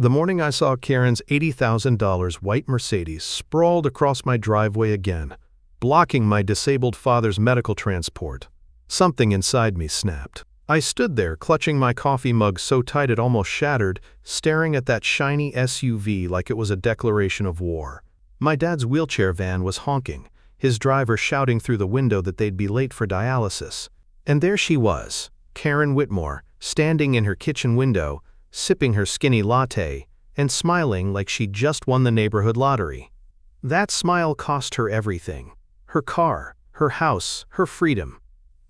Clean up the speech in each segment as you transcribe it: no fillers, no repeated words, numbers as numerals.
The morning I saw Karen's $80,000 white Mercedes sprawled across my driveway again, blocking my disabled father's medical transport, something inside me snapped. I stood there, clutching my coffee mug so tight it almost shattered, staring at that shiny SUV like it was a declaration of war. My dad's wheelchair van was honking, his driver shouting through the window that they'd be late for dialysis. And there she was, Karen Whitmore, standing in her kitchen window, sipping her skinny latte, and smiling like she'd just won the neighborhood lottery. That smile cost her everything. Her car, her house, her freedom.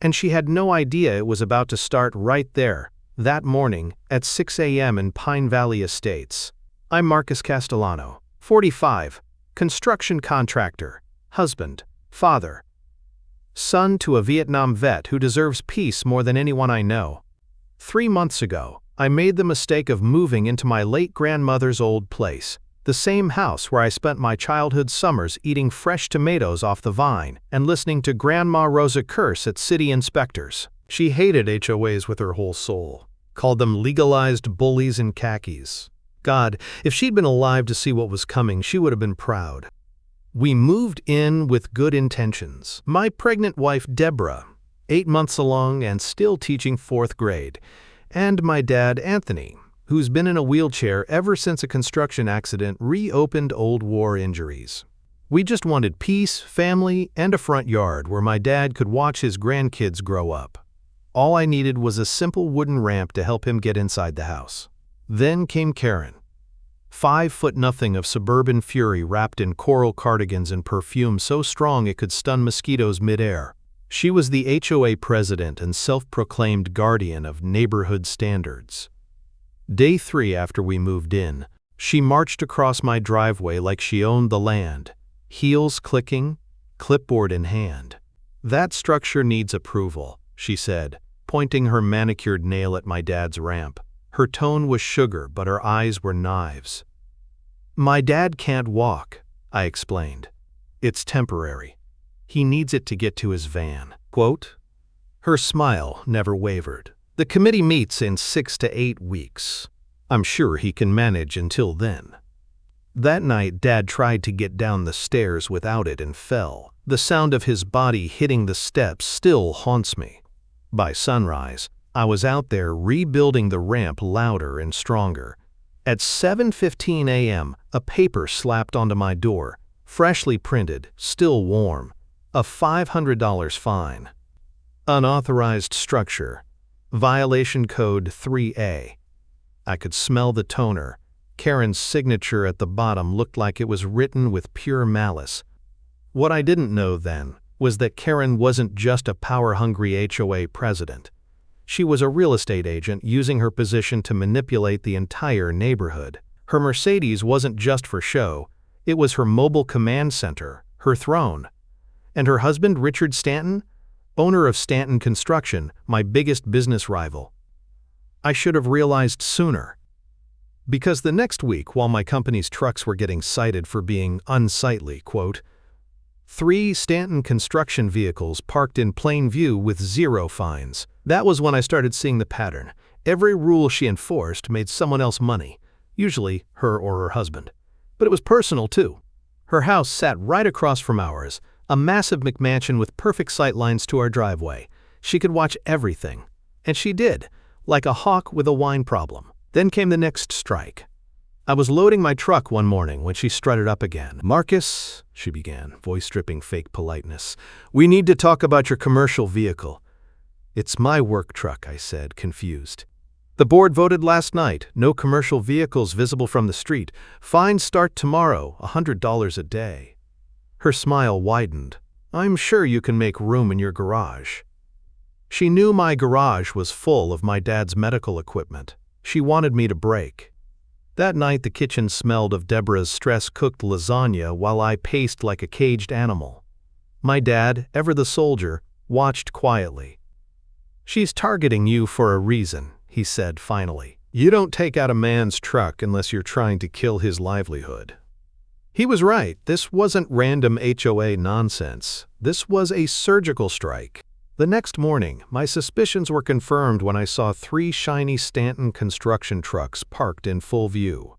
And she had no idea it was about to start right there, that morning, at 6 a.m. in Pine Valley Estates. I'm Marcus Castellano, 45, construction contractor, husband, father, son to a Vietnam vet who deserves peace more than anyone I know. 3 months ago, I made the mistake of moving into my late grandmother's old place, the same house where I spent my childhood summers eating fresh tomatoes off the vine and listening to Grandma Rosa curse at city inspectors. She hated HOAs with her whole soul, called them legalized bullies in khakis. God, if she'd been alive to see what was coming, she would have been proud. We moved in with good intentions. My pregnant wife, Deborah, 8 months along and still teaching 4th grade, and my dad, Anthony, who's been in a wheelchair ever since a construction accident reopened old war injuries. We just wanted peace, family, and a front yard where my dad could watch his grandkids grow up. All I needed was a simple wooden ramp to help him get inside the house. Then came Karen. 5'0" of suburban fury wrapped in coral cardigans and perfume so strong it could stun mosquitoes midair. She was the HOA president and self-proclaimed guardian of neighborhood standards. Day 3 after we moved in, she marched across my driveway like she owned the land, heels clicking, clipboard in hand. "That structure needs approval," she said, pointing her manicured nail at my dad's ramp. Her tone was sugar, but her eyes were knives. "My dad can't walk," I explained. "It's temporary. He needs it to get to his van." Quote. Her smile never wavered. "The committee meets in 6 to 8 weeks. I'm sure he can manage until then." That night, Dad tried to get down the stairs without it and fell. The sound of his body hitting the steps still haunts me. By sunrise, I was out there rebuilding the ramp louder and stronger. At 7:15 a.m., a paper slapped onto my door, freshly printed, still warm. A $500 fine. Unauthorized structure. Violation code 3A. I could smell the toner. Karen's signature at the bottom looked like it was written with pure malice. What I didn't know then was that Karen wasn't just a power-hungry HOA president. She was a real estate agent using her position to manipulate the entire neighborhood. Her Mercedes wasn't just for show. It was her mobile command center, her throne. And her husband, Richard Stanton, owner of Stanton Construction, my biggest business rival. I should have realized sooner. Because the next week, while my company's trucks were getting cited for being unsightly, quote, 3 Stanton construction vehicles parked in plain view with 0 fines. That was when I started seeing the pattern. Every rule she enforced made someone else money, usually her or her husband. But it was personal too. Her house sat right across from ours, a massive McMansion with perfect sight lines to our driveway. She could watch everything. And she did, like a hawk with a wine problem. Then came the next strike. I was loading my truck one morning when she strutted up again. "Marcus," she began, voice dripping fake politeness, "we need to talk about your commercial vehicle." "It's my work truck," I said, confused. "The board voted last night. No commercial vehicles visible from the street. Fines start tomorrow, $100 a day." Her smile widened. "I'm sure you can make room in your garage." She knew my garage was full of my dad's medical equipment. She wanted me to break. That night the kitchen smelled of Deborah's stress-cooked lasagna while I paced like a caged animal. My dad, ever the soldier, watched quietly. "She's targeting you for a reason," he said finally. "You don't take out a man's truck unless you're trying to kill his livelihood." He was right. This wasn't random HOA nonsense. This was a surgical strike. The next morning, my suspicions were confirmed when I saw 3 shiny Stanton construction trucks parked in full view.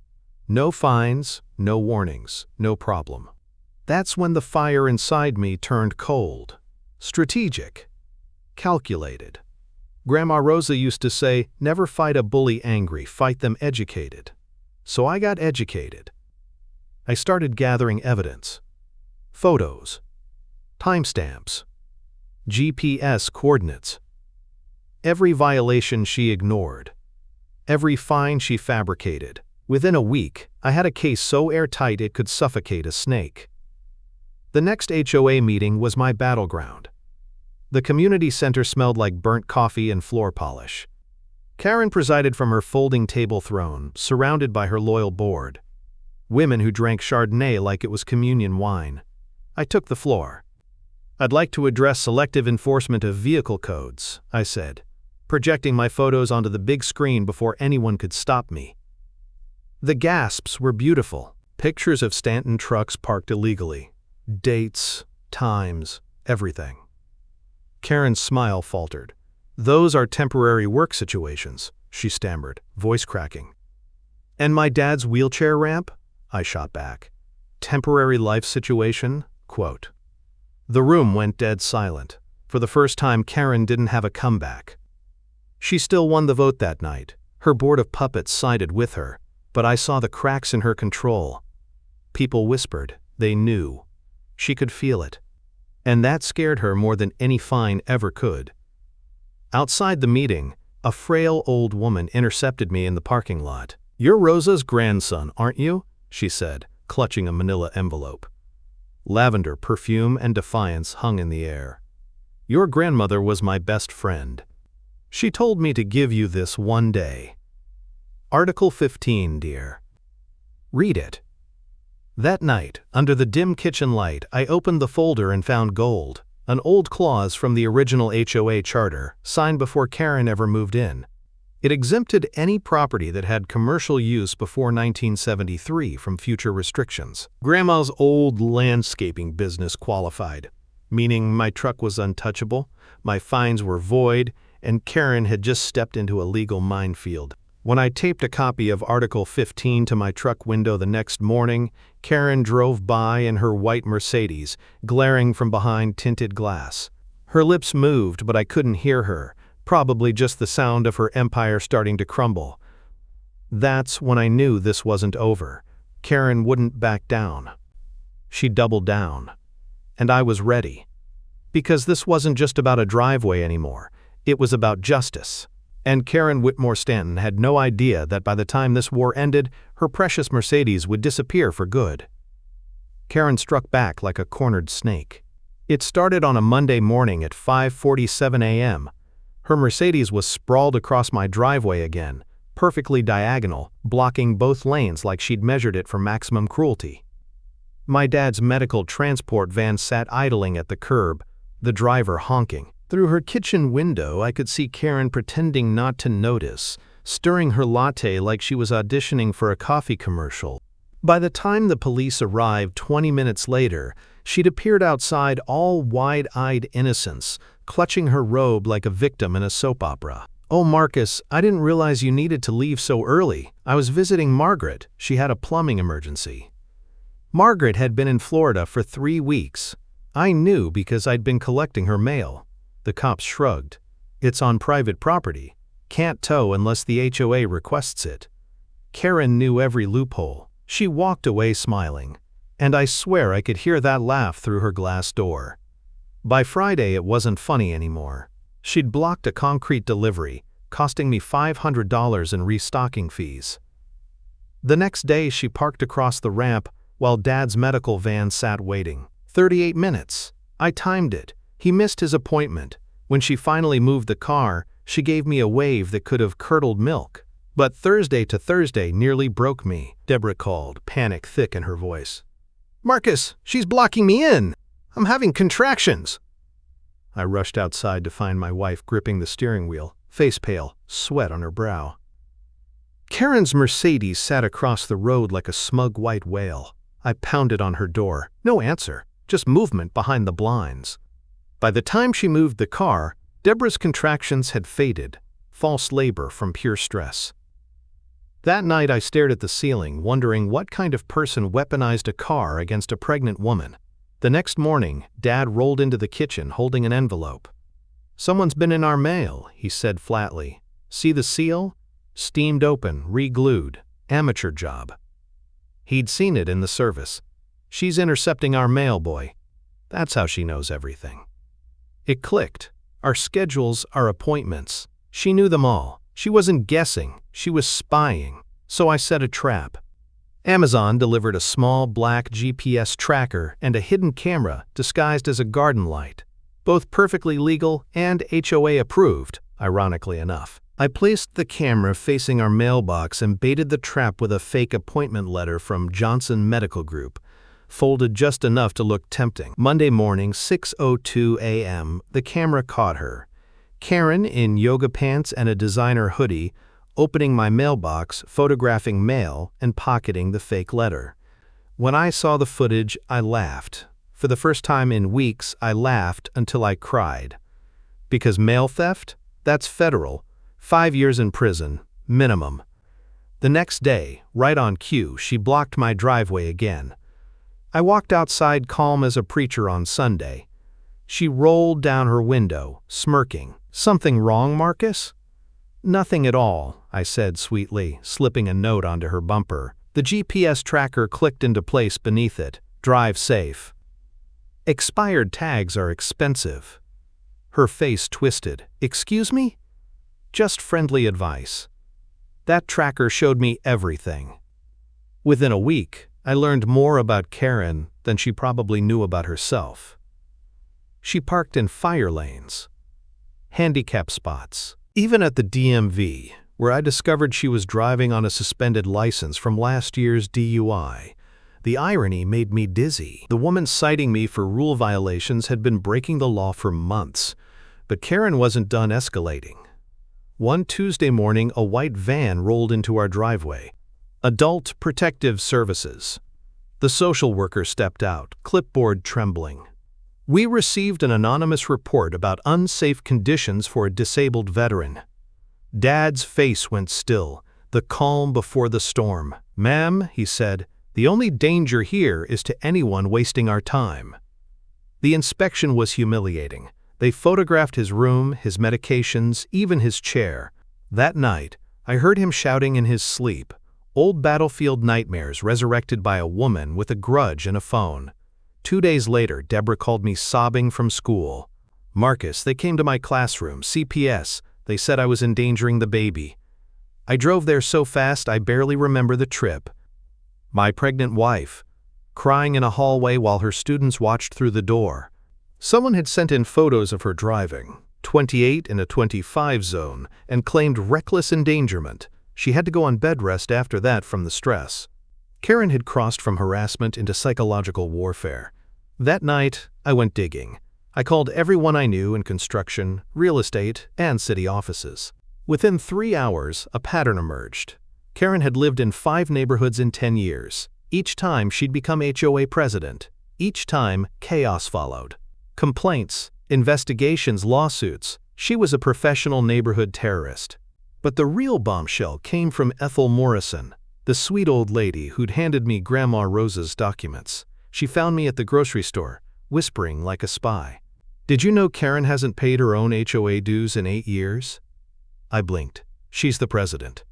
No fines, no warnings, no problem. That's when the fire inside me turned cold. Strategic. Calculated. Grandma Rosa used to say, never fight a bully angry, fight them educated. So I got educated. I started gathering evidence. Photos. Timestamps. GPS coordinates. Every violation she ignored. Every fine she fabricated. Within a week, I had a case so airtight it could suffocate a snake. The next HOA meeting was my battleground. The community center smelled like burnt coffee and floor polish. Karen presided from her folding table throne, surrounded by her loyal board. Women who drank Chardonnay like it was communion wine. I took the floor. I'd like to address selective enforcement of vehicle codes, I said, projecting my photos onto the big screen before anyone could stop me. The gasps were beautiful. Pictures of Stanton trucks parked illegally. Dates, times, everything. Karen's smile faltered. Those are temporary work situations, she stammered, voice cracking. And my dad's wheelchair ramp? I shot back. Temporary life situation? Quote. The room went dead silent. For the first time, Karen didn't have a comeback. She still won the vote that night. Her board of puppets sided with her, but I saw the cracks in her control. People whispered. They knew. She could feel it. And that scared her more than any fine ever could. Outside the meeting, a frail old woman intercepted me in the parking lot. You're Rosa's grandson, aren't you? She said, clutching a manila envelope. Lavender perfume and defiance hung in the air. Your grandmother was my best friend. She told me to give you this one day. Article 15, dear. Read it. That night, under the dim kitchen light, I opened the folder and found gold, an old clause from the original HOA charter, signed before Karen ever moved in. It exempted any property that had commercial use before 1973 from future restrictions. Grandma's old landscaping business qualified, meaning my truck was untouchable, my fines were void, and Karen had just stepped into a legal minefield. When I taped a copy of Article 15 to my truck window the next morning, Karen drove by in her white Mercedes, glaring from behind tinted glass. Her lips moved, but I couldn't hear her, probably just the sound of her empire starting to crumble. That's when I knew this wasn't over. Karen wouldn't back down. She doubled down. And I was ready. Because this wasn't just about a driveway anymore. It was about justice. And Karen Whitmore Stanton had no idea that by the time this war ended, her precious Mercedes would disappear for good. Karen struck back like a cornered snake. It started on a Monday morning at 5:47 a.m. Her Mercedes was sprawled across my driveway again, perfectly diagonal, blocking both lanes like she'd measured it for maximum cruelty. My dad's medical transport van sat idling at the curb, the driver honking. Through her kitchen window, I could see Karen pretending not to notice, stirring her latte like she was auditioning for a coffee commercial. By the time the police arrived 20 minutes later, she'd appeared outside all wide-eyed innocence, clutching her robe like a victim in a soap opera. Oh, Marcus, I didn't realize you needed to leave so early. I was visiting Margaret. She had a plumbing emergency. Margaret had been in Florida for 3 weeks. I knew because I'd been collecting her mail. The cops shrugged. It's on private property. Can't tow unless the HOA requests it. Karen knew every loophole. She walked away smiling. And I swear I could hear that laugh through her glass door. By Friday, it wasn't funny anymore. She'd blocked a concrete delivery, costing me $500 in restocking fees. The next day, she parked across the ramp while Dad's medical van sat waiting. 38 minutes. I timed it. He missed his appointment. When she finally moved the car, she gave me a wave that could have curdled milk. But Thursday to Thursday nearly broke me, Deborah called, panic thick in her voice. Marcus, she's blocking me in. I'm having contractions. I rushed outside to find my wife gripping the steering wheel, face pale, sweat on her brow. Karen's Mercedes sat across the road like a smug white whale. I pounded on her door. No answer, just movement behind the blinds. By the time she moved the car, Deborah's contractions had faded, false labor from pure stress. That night I stared at the ceiling, wondering what kind of person weaponized a car against a pregnant woman. The next morning, Dad rolled into the kitchen holding an envelope. "Someone's been in our mail," he said flatly. "See the seal? Steamed open, re-glued. Amateur job." He'd seen it in the service. "She's intercepting our mail, boy. That's how she knows everything." It clicked. Our schedules, our appointments. She knew them all. She wasn't guessing, she was spying. So I set a trap. Amazon delivered a small black GPS tracker and a hidden camera disguised as a garden light. Both perfectly legal and HOA approved, ironically enough. I placed the camera facing our mailbox and baited the trap with a fake appointment letter from Johnson Medical Group, folded just enough to look tempting. Monday morning, 6:02 a.m., the camera caught her. Karen, in yoga pants and a designer hoodie, opening my mailbox, photographing mail, and pocketing the fake letter. When I saw the footage, I laughed. For the first time in weeks, I laughed until I cried. Because mail theft? That's federal. 5 years in prison, minimum. The next day, right on cue, she blocked my driveway again. I walked outside calm as a preacher on Sunday. She rolled down her window, smirking. "Something wrong, Marcus?" "Nothing at all," I said sweetly, slipping a note onto her bumper. The GPS tracker clicked into place beneath it. "Drive safe." "Expired tags are expensive." Her face twisted. "Excuse me?" "Just friendly advice." That tracker showed me everything. Within a week, I learned more about Karen than she probably knew about herself. She parked in fire lanes, handicap spots, even at the DMV, where I discovered she was driving on a suspended license from last year's DUI. The irony made me dizzy. The woman citing me for rule violations had been breaking the law for months, but Karen wasn't done escalating. One Tuesday morning, a white van rolled into our driveway. Adult Protective Services. The social worker stepped out, clipboard trembling. "We received an anonymous report about unsafe conditions for a disabled veteran." Dad's face went still, the calm before the storm. "Ma'am," he said, "the only danger here is to anyone wasting our time." The inspection was humiliating. They photographed his room, his medications, even his chair. That night, I heard him shouting in his sleep, old battlefield nightmares resurrected by a woman with a grudge and a phone. 2 days later, Deborah called me sobbing from school. "Marcus, they came to my classroom, CPS. They said I was endangering the baby." I drove there so fast I barely remember the trip. My pregnant wife, crying in a hallway while her students watched through the door. Someone had sent in photos of her driving, 28 in a 25 zone, and claimed reckless endangerment. She had to go on bed rest after that from the stress. Karen had crossed from harassment into psychological warfare. That night, I went digging. I called everyone I knew in construction, real estate, and city offices. Within 3 hours, a pattern emerged. Karen had lived in 5 neighborhoods in 10 years. Each time she'd become HOA president. Each time, chaos followed. Complaints, investigations, lawsuits. She was a professional neighborhood terrorist. But the real bombshell came from Ethel Morrison, the sweet old lady who'd handed me Grandma Rosa's documents. She found me at the grocery store, whispering like a spy. "Did you know Karen hasn't paid her own HOA dues in 8 years?" I blinked. "She's the president."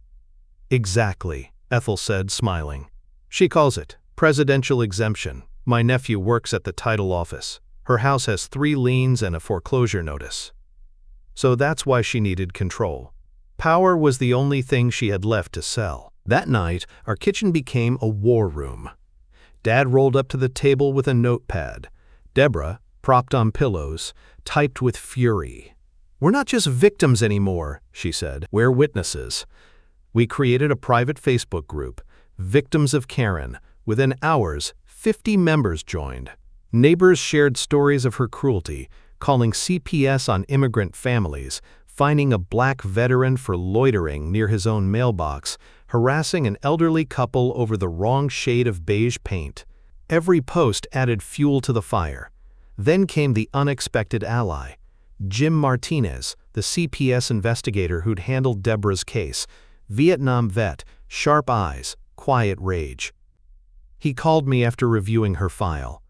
"Exactly," Ethel said, smiling. "She calls it presidential exemption. My nephew works at the title office. Her house has 3 liens and a foreclosure notice. So that's why she needed control. Power was the only thing she had left to sell." That night, our kitchen became a war room. Dad rolled up to the table with a notepad. Deborah, propped on pillows, typed with fury. "We're not just victims anymore," she said. "We're witnesses." We created a private Facebook group, Victims of Karen. Within hours, 50 members joined. Neighbors shared stories of her cruelty, calling CPS on immigrant families, finding a black veteran for loitering near his own mailbox, harassing an elderly couple over the wrong shade of beige paint. Every post added fuel to the fire. Then came the unexpected ally. Jim Martinez, the CPS investigator who'd handled Deborah's case, Vietnam vet, sharp eyes, quiet rage. He called me after reviewing her file.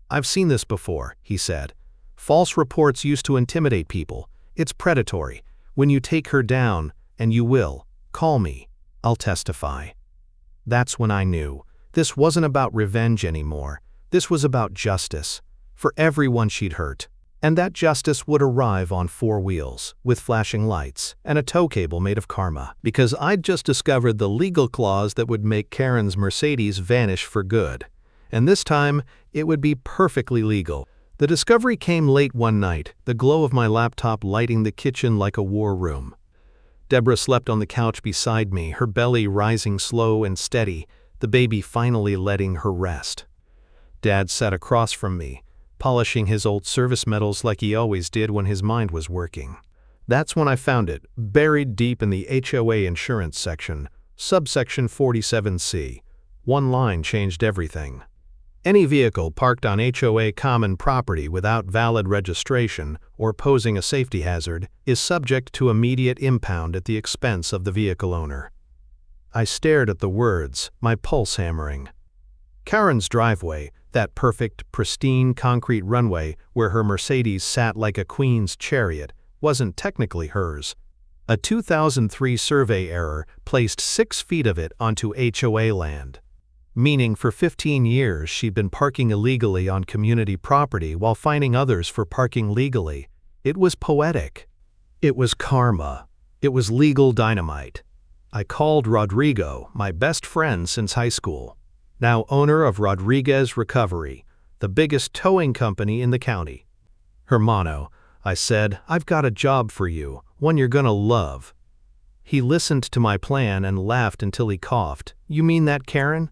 "I've seen this before," he said. "False reports used to intimidate people. It's predatory. When you take her down, and you will, call me. I'll testify." That's when I knew. This wasn't about revenge anymore. This was about justice. For everyone she'd hurt. And that justice would arrive on 4 wheels, with flashing lights, and a tow cable made of karma. Because I'd just discovered the legal clause that would make Karen's Mercedes vanish for good. And this time, it would be perfectly legal. The discovery came late one night, the glow of my laptop lighting the kitchen like a war room. Deborah slept on the couch beside me, her belly rising slow and steady, the baby finally letting her rest. Dad sat across from me, polishing his old service medals like he always did when his mind was working. That's when I found it, buried deep in the HOA insurance section, subsection 47C. One line changed everything. Any vehicle parked on HOA common property without valid registration or posing a safety hazard is subject to immediate impound at the expense of the vehicle owner. I stared at the words, my pulse hammering. Karen's driveway, that perfect, pristine concrete runway where her Mercedes sat like a queen's chariot, wasn't technically hers. A 2003 survey error placed 6 feet of it onto HOA land. Meaning for 15 years she'd been parking illegally on community property while fining others for parking legally. It was poetic. It was karma. It was legal dynamite. I called Rodrigo, my best friend since high school, now owner of Rodriguez Recovery, the biggest towing company in the county. "Hermano," I said, "I've got a job for you, one you're gonna love." He listened to my plan and laughed until he coughed. "You mean that Karen?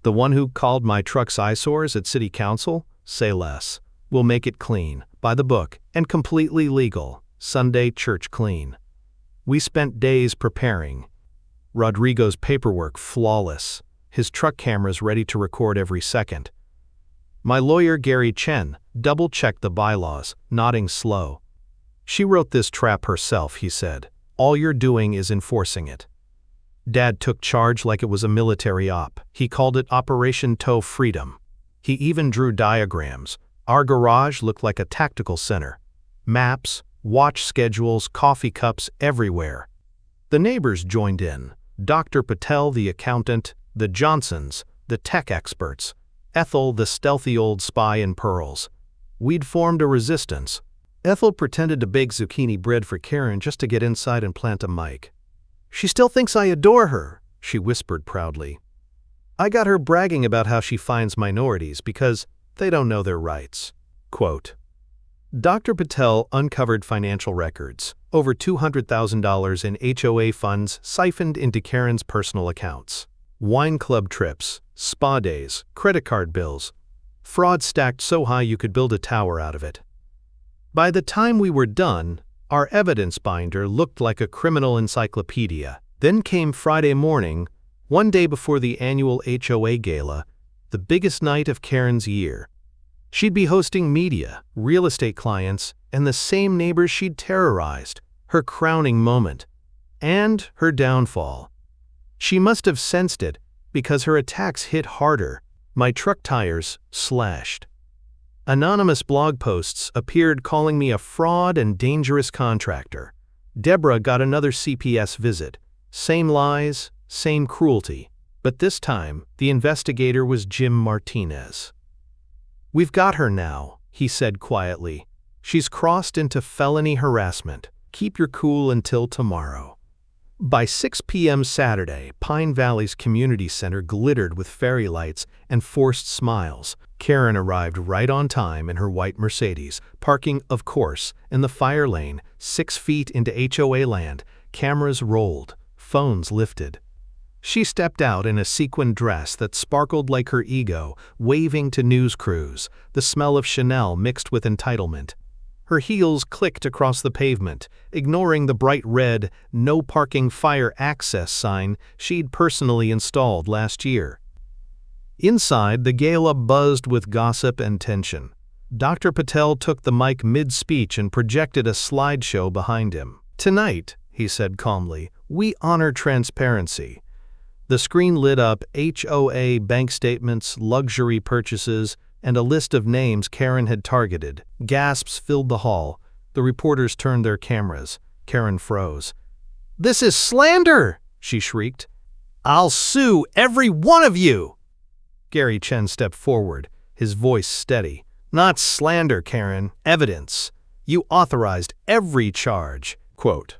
The one who called my trucks eyesores at city council? Say less. We'll make it clean, by the book, and completely legal. Sunday church clean." We spent days preparing. Rodrigo's paperwork flawless, his truck cameras ready to record every second. My lawyer Gary Chen double-checked the bylaws, nodding slow. "She wrote this trap herself," he said. "All you're doing is enforcing it." Dad took charge like it was a military op. He called it Operation Tow Freedom. He even drew diagrams. Our garage looked like a tactical center. Maps, watch schedules, coffee cups everywhere. The neighbors joined in. Dr. Patel, the accountant, the Johnsons, the tech experts, Ethel, the stealthy old spy in pearls. We'd formed a resistance. Ethel pretended to bake zucchini bread for Karen just to get inside and plant a mic. "She still thinks I adore her," she whispered proudly. I got her bragging about how she finds minorities because they don't know their rights. Quote, Dr. Patel uncovered financial records, over $200,000 in HOA funds siphoned into Karen's personal accounts. Wine club trips, spa days, credit card bills. Fraud stacked so high you could build a tower out of it. By the time we were done, our evidence binder looked like a criminal encyclopedia. Then came Friday morning, one day before the annual HOA gala, the biggest night of Karen's year. She'd be hosting media, real estate clients, and the same neighbors she'd terrorized, her crowning moment, and her downfall. She must have sensed it because her attacks hit harder. My truck tires slashed. Anonymous blog posts appeared calling me a fraud and dangerous contractor. Deborah got another CPS visit. Same lies, same cruelty. But this time, the investigator was Jim Martinez. "We've got her now," he said quietly. "She's crossed into felony harassment. Keep your cool until tomorrow." By 6 p.m. Saturday, Pine Valley's community center glittered with fairy lights and forced smiles. Karen arrived right on time in her white Mercedes, parking, of course, in the fire lane, 6 feet into HOA land. Cameras rolled, phones lifted. She stepped out in a sequined dress that sparkled like her ego, waving to news crews, the smell of Chanel mixed with entitlement. Her heels clicked across the pavement, ignoring the bright red, no parking fire access sign she'd personally installed last year. Inside, the gala buzzed with gossip and tension. Dr. Patel took the mic mid-speech and projected a slideshow behind him. "Tonight," he said calmly, "we honor transparency. The screen lit up HOA bank statements, luxury purchases, and a list of names Karen had targeted. Gasps filled the hall. The reporters turned their cameras. Karen froze. "This is slander!" she shrieked. "I'll sue every one of you!" Gary Chen stepped forward, his voice steady. "Not slander, Karen. Evidence. You authorized every charge." Quote.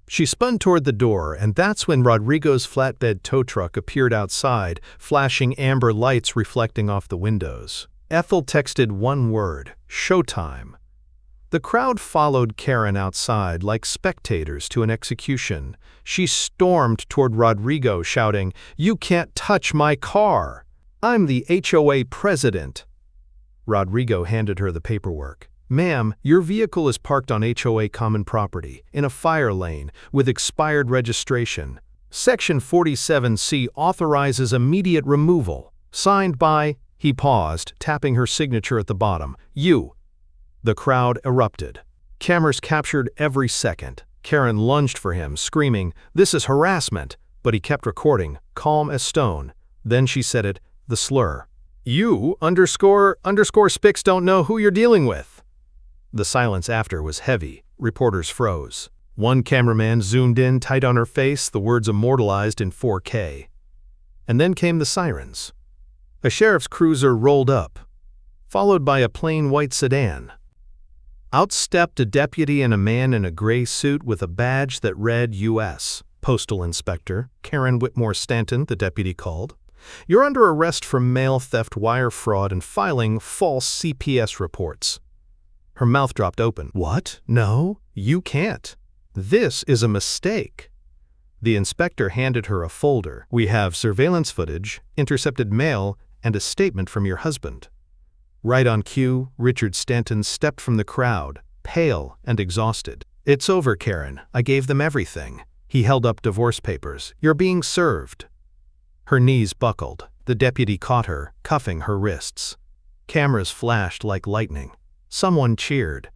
She spun toward the door, and that's when Rodrigo's flatbed tow truck appeared outside, flashing amber lights reflecting off the windows. Ethel texted one word: "Showtime." The crowd followed Karen outside like spectators to an execution. She stormed toward Rodrigo, shouting, "You can't touch my car! I'm the HOA president!" Rodrigo handed her the paperwork. "Ma'am, your vehicle is parked on HOA common property, in a fire lane, with expired registration. Section 47C authorizes immediate removal. Signed by—" He paused, tapping her signature at the bottom. "You." The crowd erupted. Cameras captured every second. Karen lunged for him, screaming, "This is harassment!" But he kept recording, calm as stone. Then she said it, the slur. "You _ spics don't know who you're dealing with." The silence after was heavy. Reporters froze. One cameraman zoomed in tight on her face, the words immortalized in 4K. And then came the sirens. A sheriff's cruiser rolled up, followed by a plain white sedan. Out stepped a deputy and a man in a gray suit with a badge that read U.S. Postal Inspector Karen Whitmore Stanton, the deputy called. "You're under arrest for mail theft, wire fraud, and filing false CPS reports." Her mouth dropped open. "What? No, you can't. This is a mistake." The inspector handed her a folder. "We have surveillance footage, intercepted mail, and a statement from your husband." Right on cue, Richard Stanton stepped from the crowd, pale and exhausted. "It's over, Karen. I gave them everything." He held up divorce papers. "You're being served." Her knees buckled. The deputy caught her, cuffing her wrists. Cameras flashed like lightning. Someone cheered.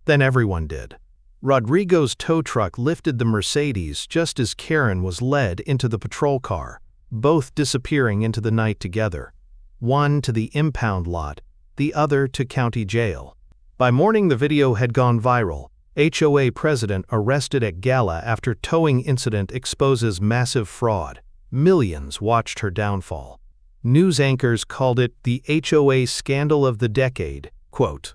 Then everyone did. Rodrigo's tow truck lifted the Mercedes just as Karen was led into the patrol car, both disappearing into the night together. One to the impound lot, the other to county jail. By morning, the video had gone viral. HOA president arrested at gala after towing incident exposes massive fraud. Millions watched her downfall. News anchors called it the HOA scandal of the decade. Quote,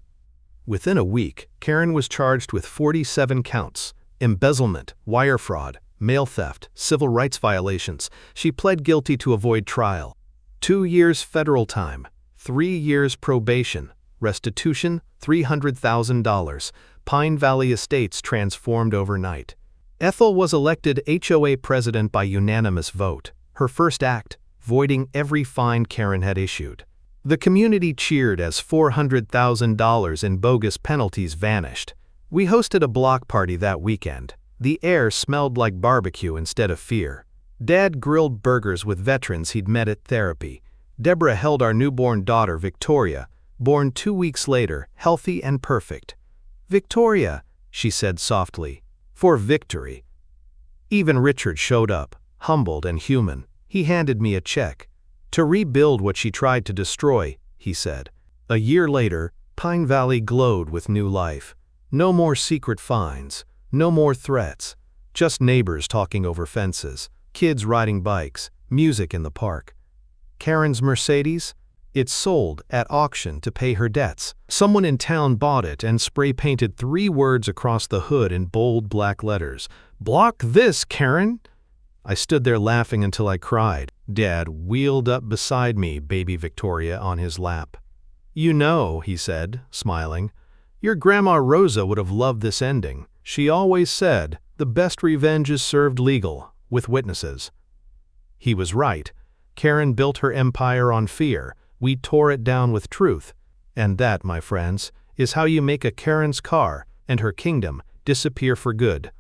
"Within a week, Karen was charged with 47 counts: embezzlement, wire fraud, mail theft, civil rights violations. She pled guilty to avoid trial. 2 years federal time. 3 years probation, restitution $300,000, Pine Valley Estates transformed overnight." Ethel was elected HOA president by unanimous vote, her first act, voiding every fine Karen had issued. The community cheered as $400,000 in bogus penalties vanished. We hosted a block party that weekend. The air smelled like barbecue instead of fear. Dad grilled burgers with veterans he'd met at therapy. Deborah held our newborn daughter, Victoria, born 2 weeks later, healthy and perfect. "Victoria," she said softly, "for victory." Even Richard showed up, humbled and human. He handed me a check. "To rebuild what she tried to destroy," he said. A year later, Pine Valley glowed with new life. No more secret fines, no more threats, just neighbors talking over fences, kids riding bikes, music in the park. Karen's Mercedes? It sold at auction to pay her debts. Someone in town bought it and spray-painted 3 words across the hood in bold black letters. "Block this, Karen!" I stood there laughing until I cried. Dad wheeled up beside me, baby Victoria on his lap. "You know," he said, smiling, "your Grandma Rosa would have loved this ending. She always said, the best revenge is served legal, with witnesses." He was right. Karen built her empire on fear. We tore it down with truth. And that, my friends, is how you make a Karen's car and her kingdom disappear for good.